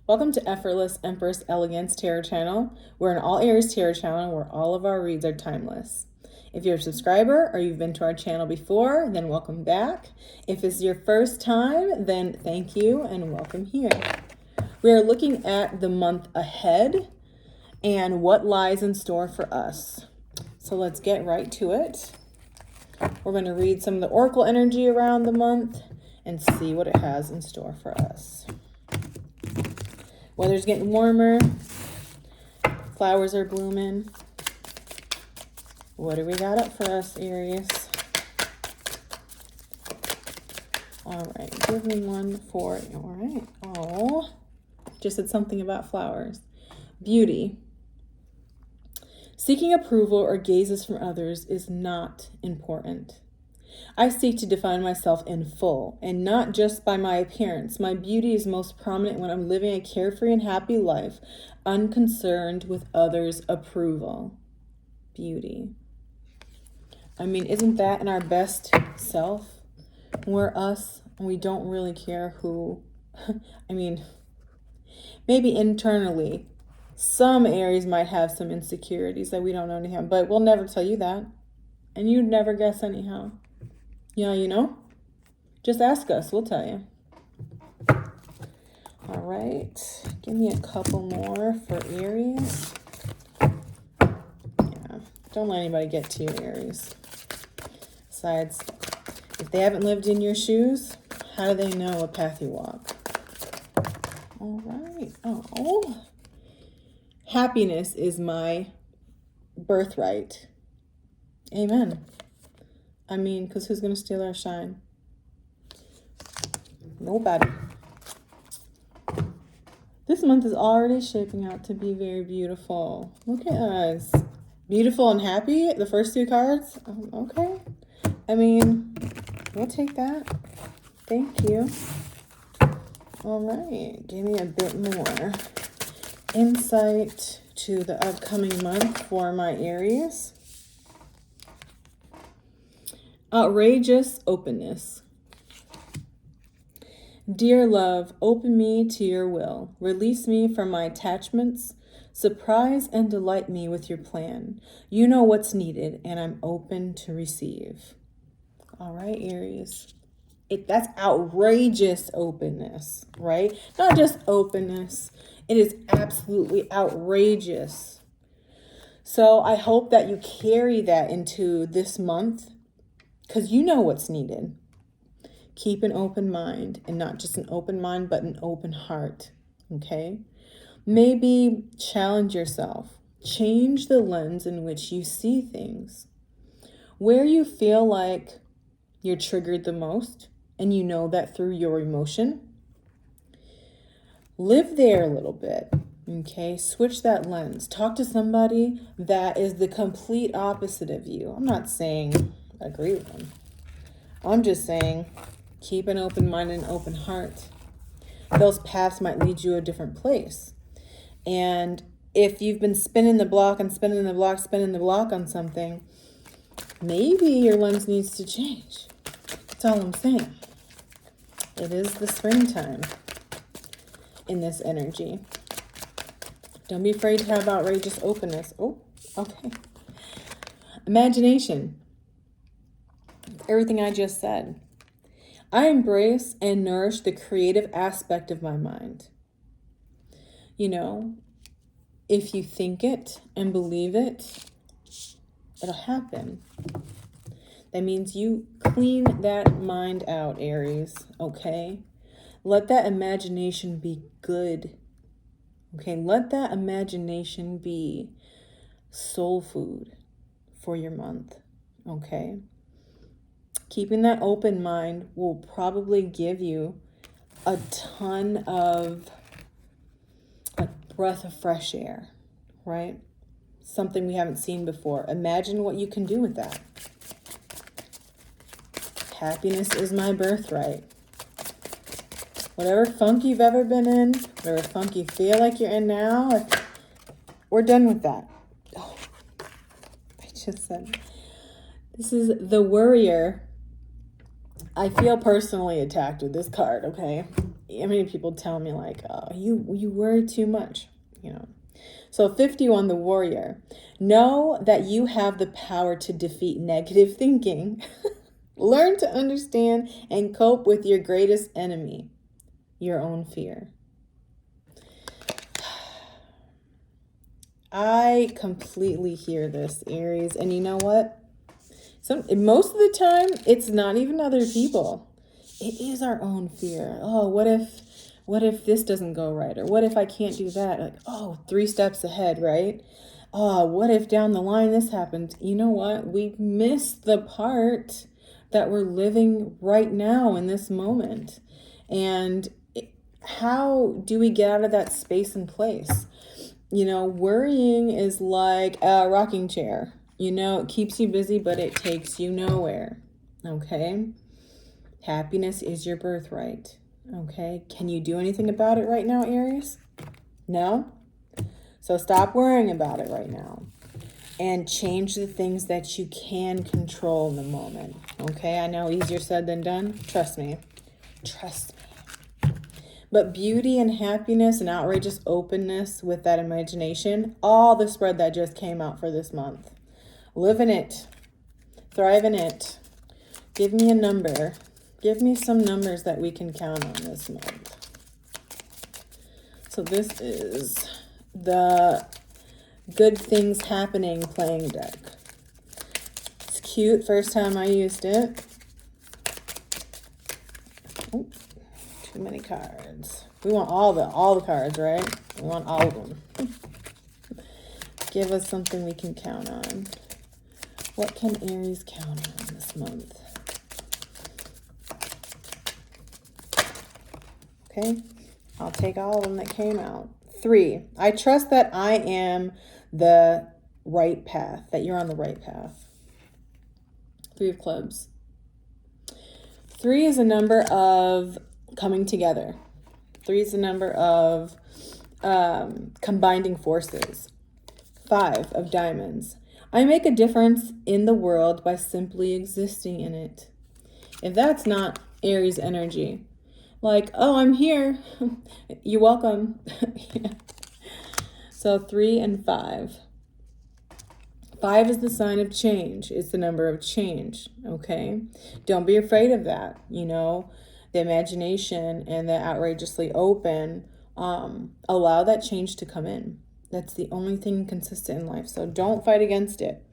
Welcome to Effortless Empress Elegance Tarot Channel. We're an all Aries tarot channel where all of our reads are timeless. If you're a subscriber or you've been to our channel before, then welcome back. If it's your first time, then thank you and welcome here. We are looking at the month ahead and what lies in store for us. So let's get right to it. We're going to read some of the oracle energy around the month and see what it has in store for us. Weather's getting warmer. Flowers are blooming. What do we got up for us, Aries? All right, give me one for, all right. Oh, just said something about flowers. Beauty. Seeking approval or gazes from others is not important. I seek to define myself in full, and not just by my appearance. My beauty is most prominent when I'm living a carefree and happy life, unconcerned with others' approval. Beauty. I mean, isn't that in our best self? We're us, and we don't really care who. I mean, maybe internally, some Aries might have some insecurities that we don't know anyhow, but we'll never tell you that. And you'd never guess anyhow. Yeah, you know? Just ask us, we'll tell you. All right, give me a couple more for Aries. Yeah, don't let anybody get to you, Aries. Besides, if they haven't lived in your shoes, how do they know what path you walk? All right, oh. Happiness is my birthright. Amen. I mean, because who's going to steal our shine? Nobody. This month is already shaping out to be very beautiful. Look at us. Beautiful and happy, the first two cards. Okay. I mean, we'll take that. Thank you. All right. Give me a bit more insight to the upcoming month for my Aries. Outrageous openness. Dear love, open me to your will. Release me from my attachments. Surprise and delight me with your plan. You know what's needed, and I'm open to receive. All right, Aries. That's outrageous openness, right? Not just openness. It is absolutely outrageous. So I hope that you carry that into this month, because you know what's needed. Keep an open mind, and not just an open mind, but an open heart, okay? Maybe challenge yourself. Change the lens in which you see things. Where you feel like you're triggered the most, and you know that through your emotion, live there a little bit, okay? Switch that lens. Talk to somebody that is the complete opposite of you. I'm not saying agree with them. I'm just saying keep an open mind and an open heart. Those paths might lead you a different place. And if you've been spinning the block on something, maybe your lens needs to change. That's all I'm saying. It is the springtime in this energy. Don't be afraid to have outrageous openness. Oh, okay. Imagination. Everything I just said. I embrace and nourish the creative aspect of my mind. You know, if you think it and believe it, it'll happen. That means you clean that mind out, Aries, okay? Let that imagination be good. Okay, let that imagination be soul food for your month, okay? Keeping that open mind will probably give you a ton of a breath of fresh air, right? Something we haven't seen before. Imagine what you can do with that. Happiness is my birthright. Whatever funk you've ever been in, whatever funk you feel like you're in now, we're done with that. Oh, I just said, this is the Worrier. I feel personally attacked with this card, okay? many people tell me like, oh, you worry too much, So 51, the warrior. Know that you have the power to defeat negative thinking. Learn to understand and cope with your greatest enemy, your own fear. I completely hear this, Aries. And you know what? Most of the time, it's not even other people. It is our own fear. Oh, what if this doesn't go right? Or what if I can't do that? Like, oh, 3 steps ahead, right? Oh, what if down the line this happens? You know what? We miss the part that we're living right now in this moment. And how do we get out of that space and place? Worrying is like a rocking chair. It keeps you busy, but it takes you nowhere. Okay? Happiness is your birthright. Okay? Can you do anything about it right now, Aries? No? So stop worrying about it right now. And change the things that you can control in the moment. Okay? I know easier said than done. Trust me. Trust me. But beauty and happiness and outrageous openness with that imagination, all the spread that just came out for this month. Live in it. Thrive in it. Give me a number. Give me some numbers that we can count on this month. So this is the Good Things Happening playing deck. It's cute. First time I used it. Oh, too many cards. We want all the cards, right? We want all of them. Give us something we can count on. What can Aries count on this month? Okay, I'll take all of them that came out. 3, I trust that I am the right path, that you're on the right path. 3 of clubs. 3 is a number of coming together. 3 is a number of combining forces. 5 of diamonds. I make a difference in the world by simply existing in it. If that's not Aries energy, like, oh, I'm here. You're welcome. Yeah. So 3 and 5. 5 is the sign of change. It's the number of change. Okay. Don't be afraid of that. The imagination and the outrageously open, allow that change to come in. That's the only thing consistent in life. So don't fight against it.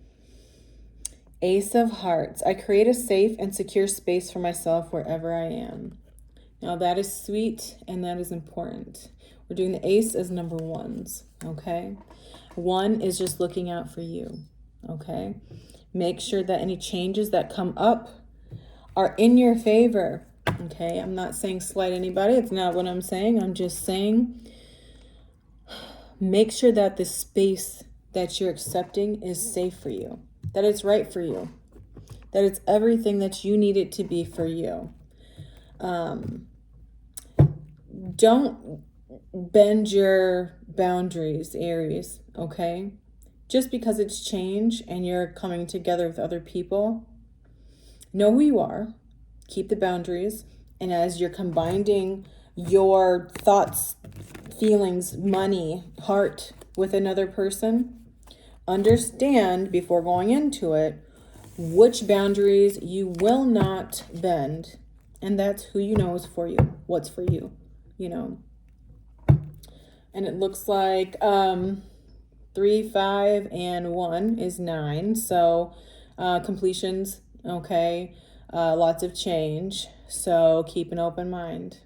Ace of Hearts. I create a safe and secure space for myself wherever I am. Now that is sweet and that is important. We're doing the ace as number 1s, okay? 1 is just looking out for you, okay? Make sure that any changes that come up are in your favor, okay? I'm not saying slight anybody. It's not what I'm saying. I'm just saying make sure that the space that you're accepting is safe for you, that it's right for you, that it's everything that you need it to be for you. Don't bend your boundaries, Aries, okay? Just because it's change and you're coming together with other people, know who you are, keep the boundaries, and as you're combining your thoughts, feelings, money, heart with another person, understand before going into it which boundaries you will not bend, and that's who you know is for you, what's for you. And it looks like 3, 5, and 1 is 9. So completions, okay. Lots of change. So keep an open mind,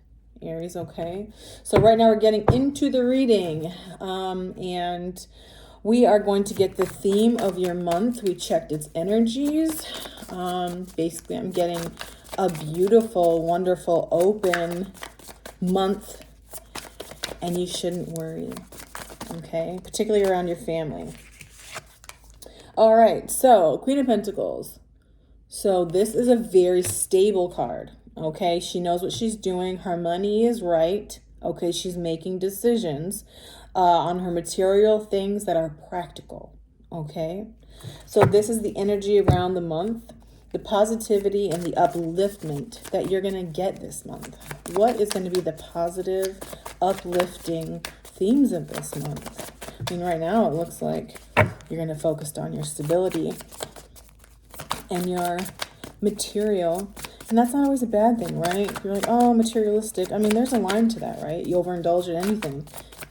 Aries, okay. So right now we're getting into the reading, and we are going to get the theme of your month. We checked its energies. Basically, I'm getting a beautiful, wonderful, open month, and you shouldn't worry, okay? Particularly around your family. All right, so Queen of Pentacles. So this is a very stable card, okay? She knows what she's doing. Her money is right, okay? She's making decisions on her material things that are practical, okay? So this is the energy around the month. the positivity and the upliftment that you're going to get this month. What is going to be the positive, uplifting themes of this month? I mean, right now it looks like you're going to focus on your stability and your material. And that's not always a bad thing, right? You're like, oh, materialistic. I mean, there's a line to that, right? You overindulge in anything,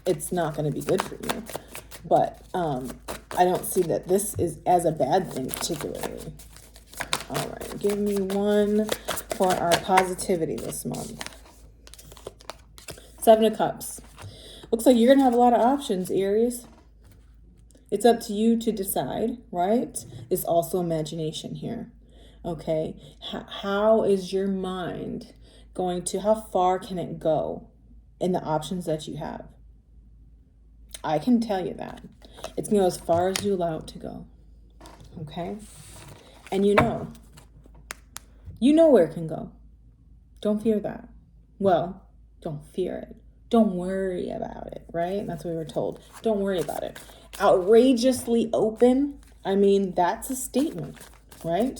it's not going to be good for you. But I don't see that this is as a bad thing particularly. All right, give me one for our positivity this month. 7 of Cups. Looks like you're going to have a lot of options, Aries. It's up to you to decide, right? It's also imagination here. Okay, how is your mind going to, how far can it go in the options that you have? I can tell you that. It's going to go as far as you allow it to go. Okay? And you know where it can go. Don't fear that. Well, don't fear it. Don't worry about it, right? That's what we were told. Don't worry about it. Outrageously open, I mean, that's a statement, right?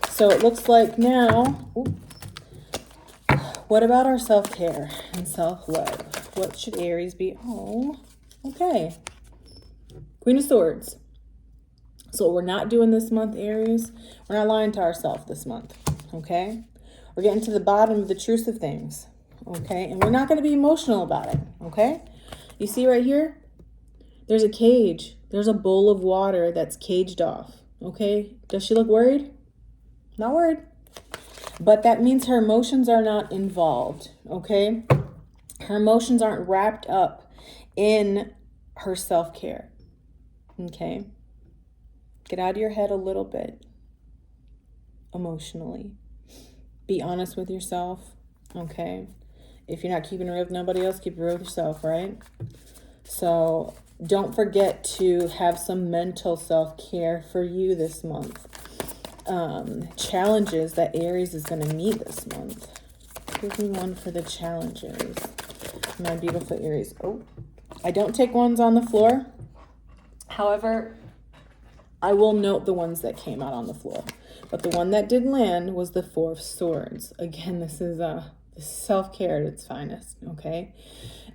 So it looks like now, what about our self-care and self-love? What should Aries be? Oh, okay. Queen of Swords. So what we're not doing this month, Aries, we're not lying to ourselves this month, okay? We're getting to the bottom of the truth of things, okay? And we're not going to be emotional about it, okay? You see right here? There's a cage. There's a bowl of water that's caged off, okay? Does she look worried? Not worried. But that means her emotions are not involved, okay? Her emotions aren't wrapped up in her self-care, okay? Get out of your head a little bit emotionally. Be honest with yourself, okay? If you're not keeping it real with nobody else, keep it real with yourself, right? So don't forget to have some mental self-care for you this month. Challenges that Aries is going to meet this month. Give me one for the challenges, my beautiful Aries. Oh, I don't take ones on the floor. However, I will note the ones that came out on the floor. But the one that did land was the 4 of Swords. Again, this is self-care at its finest, okay?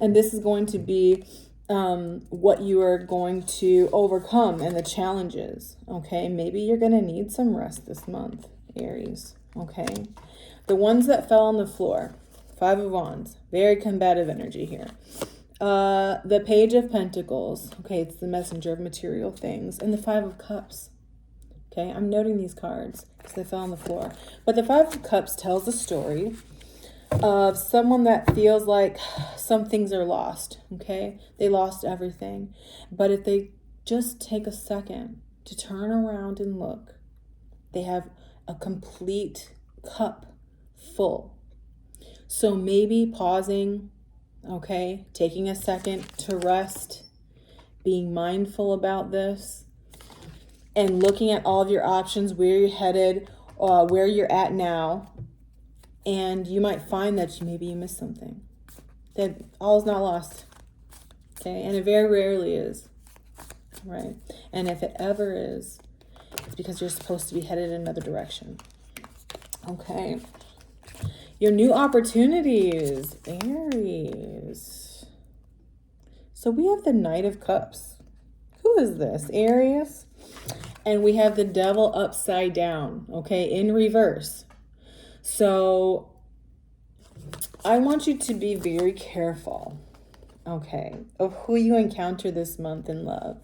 And this is going to be what you are going to overcome and the challenges, okay? Maybe you're going to need some rest this month, Aries, okay? The ones that fell on the floor, 5 of Wands, very combative energy here. The Page of Pentacles, okay, it's the messenger of material things, and the 5 of Cups, okay? I'm noting these cards because they fell on the floor. But the 5 of Cups tells a story of someone that feels like some things are lost, okay? They lost everything. But if they just take a second to turn around and look, they have a complete cup full. So maybe pausing, okay? Taking a second to rest, being mindful about this, and looking at all of your options, where you're headed, where you're at now. And you might find that maybe you missed something. That all is not lost. Okay? And it very rarely is. Right? And if it ever is, it's because you're supposed to be headed in another direction. Okay. Your new opportunities, Aries. So we have the Knight of Cups. Who is this? Aries. And we have the Devil upside down. Okay? In reverse. So I want you to be very careful, okay, of who you encounter this month in love,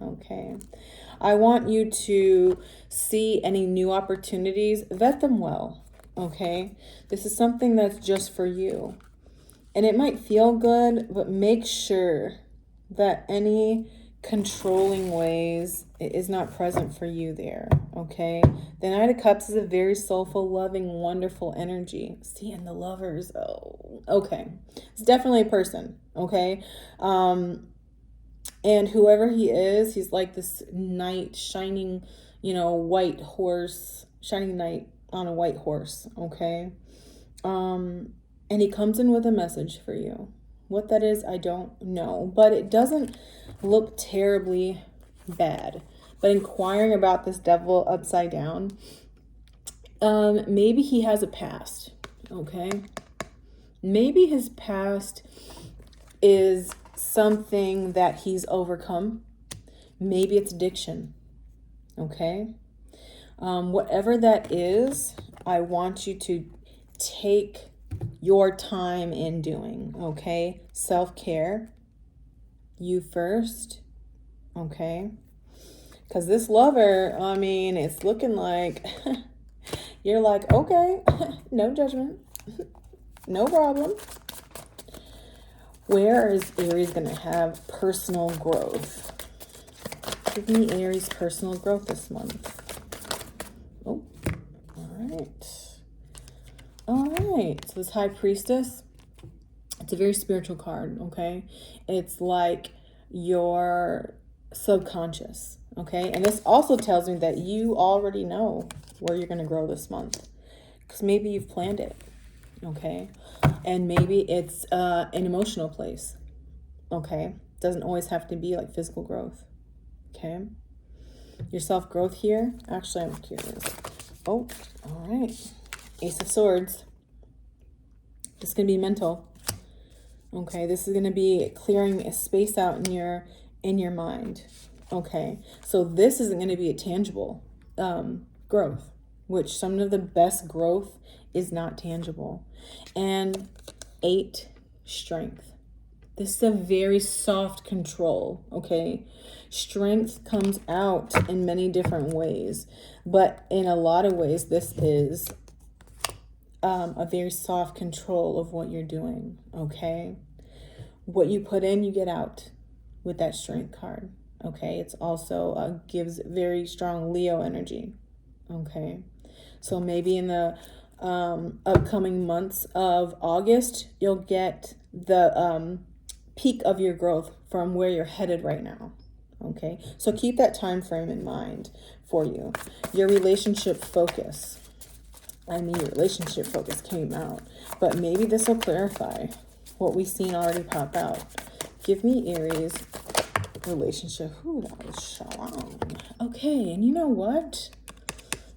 okay? I want you to see any new opportunities, vet them well, okay? This is something that's just for you. And it might feel good, but make sure that any controlling ways is not present for you there, okay? The Knight of Cups is a very soulful, loving, wonderful energy. See, and the Lovers, oh, okay. It's definitely a person, okay? And whoever he is, he's like this knight, shining, white horse, shining knight on a white horse, okay? And he comes in with a message for you. What that is, I don't know, but it doesn't look terribly bad. But inquiring about this Devil upside down, Maybe he has a past, okay? Maybe his past is something that he's overcome. Maybe it's addiction, okay? Whatever that is, I want you to take your time in doing, okay? Self-care, you first, okay? Because this lover, I mean, it's looking like you're like, okay, no judgment, no problem. Where is Aries going to have personal growth? Give me Aries personal growth this month. Oh, all right. All right. So this High Priestess, it's a very spiritual card, okay? It's like your subconscious, okay? And this also tells me that you already know where you're going to grow this month, because maybe you've planned it, okay? And maybe it's an emotional place, okay? Doesn't always have to be like physical growth, okay? Your self-growth here, actually, I'm curious. Oh, all right. Ace of Swords. This is going to be mental. Okay, this is going to be clearing a space out in your mind. Okay, so this isn't going to be a tangible growth, which some of the best growth is not tangible. And 8, strength. This is a very soft control, okay? Strength comes out in many different ways, but in a lot of ways, this is a very soft control of what you're doing, okay? What you put in, you get out with that strength card, okay? It's also gives very strong Leo energy, okay? So maybe in the upcoming months of August, you'll get the peak of your growth from where you're headed right now, okay? So keep that time frame in mind for you. Your relationship focus. I mean, your relationship focus came out, but maybe this will clarify what we've seen already pop out. Give me Aries relationship. Ooh, that was strong. Okay, and you know what?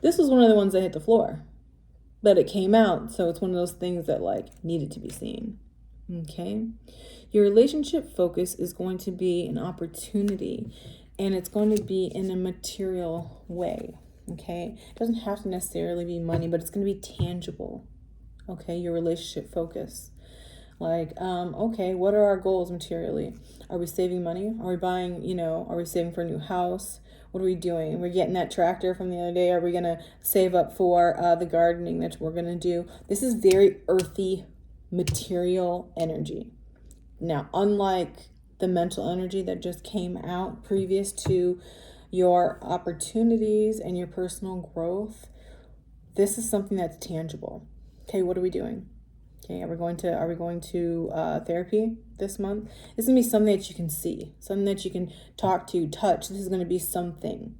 This was one of the ones that hit the floor, but it came out, so it's one of those things that like needed to be seen. Okay, your relationship focus is going to be an opportunity, and it's going to be in a material way. Okay, it doesn't have to necessarily be money, but it's going to be tangible. Okay, your relationship focus. Like, okay, what are our goals materially? Are we saving money? Are we buying, are we saving for a new house? What are we doing? We're getting that tractor from the other day. Are we going to save up for the gardening that we're going to do? This is very earthy, material energy. Now, unlike the mental energy that just came out previous to your opportunities and your personal growth, this is something that's tangible. Okay, what are we doing? Okay, are we going to therapy this month? It's gonna be something that you can see, something that you can talk to, touch. This is gonna be something,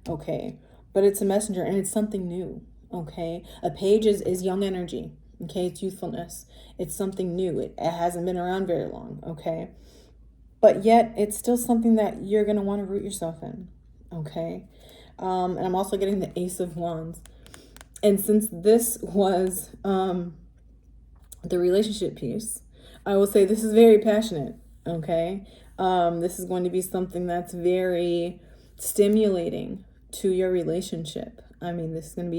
okay? But it's a messenger and it's something new, okay? A page is young energy, okay? It's youthfulness. It's something new. It hasn't been around very long, okay? But yet it's still something that you're gonna want to root yourself in, okay? And I'm also getting the Ace of Wands. And since this was the relationship piece, I will say this is very passionate, okay? This is going to be something that's very stimulating to your relationship. I mean, this is going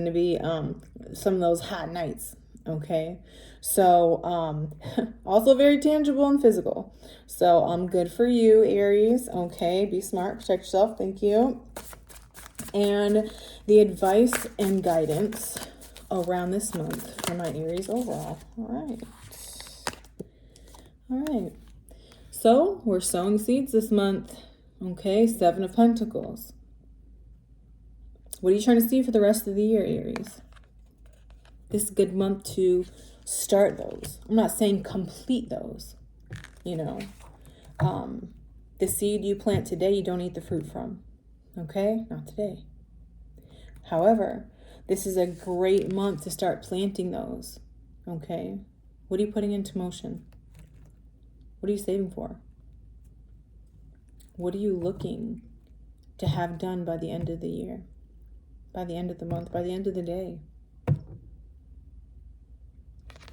to be some of those hot nights, okay? So also very tangible and physical. So good for you, Aries. Okay, be smart, protect yourself. Thank you. And the advice and guidance around this month for my Aries overall. All right. So we're sowing seeds this month. Okay, 7 of Pentacles. What are you trying to see for the rest of the year, Aries? This is a good month to start those. I'm not saying complete those, The seed you plant today, you don't eat the fruit from. Okay? Not today. However, this is a great month to start planting those. Okay? What are you putting into motion? What are you saving for? What are you looking to have done by the end of the year? by the end of the month, by the end of the day.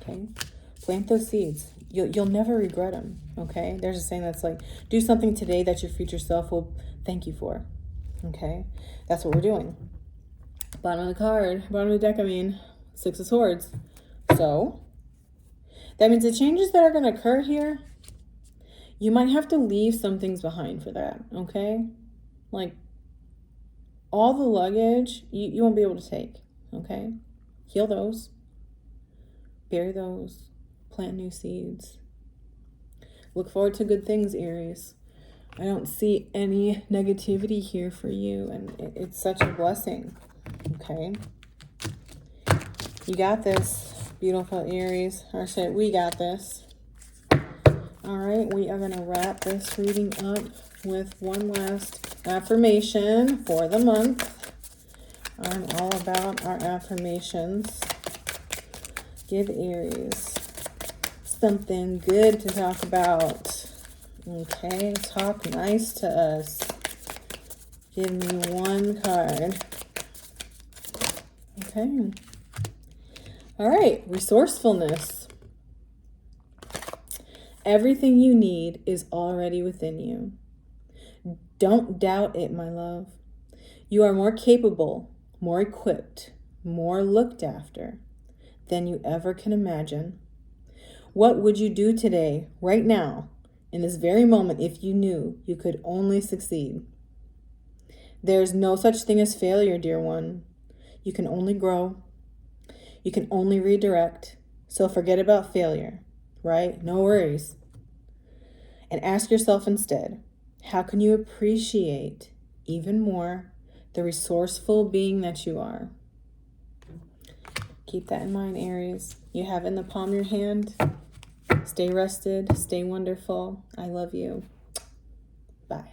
Okay? Plant those seeds. You'll never regret them. Okay? There's a saying that's like, do something today that your future self will thank you for. Okay? That's what we're doing. Bottom of the card, bottom of the deck, Six of Swords. So, that means the changes that are going to occur here, you might have to leave some things behind for that, okay? Like, all the luggage, you won't be able to take, okay? Heal those. Bury those. Plant new seeds. Look forward to good things, Aries. I don't see any negativity here for you, and it's such a blessing, okay? You got this, beautiful Aries. Or say, we got this. All right, we are going to wrap this reading up with one last affirmation for the month. I'm all about our affirmations. Give Aries something good to talk about. Okay, talk nice to us. Give me one card. Okay. All right, resourcefulness. Everything you need is already within you. Don't doubt it, my love. You are more capable, more equipped, more looked after than you ever can imagine. What would you do today, right now, in this very moment, if you knew you could only succeed? There's no such thing as failure, dear one. You can only grow. You can only redirect. So forget about failure, right? No worries. And ask yourself instead, how can you appreciate even more the resourceful being that you are? Keep that in mind, Aries. You have it in the palm of your hand. Stay rested. Stay wonderful. I love you. Bye.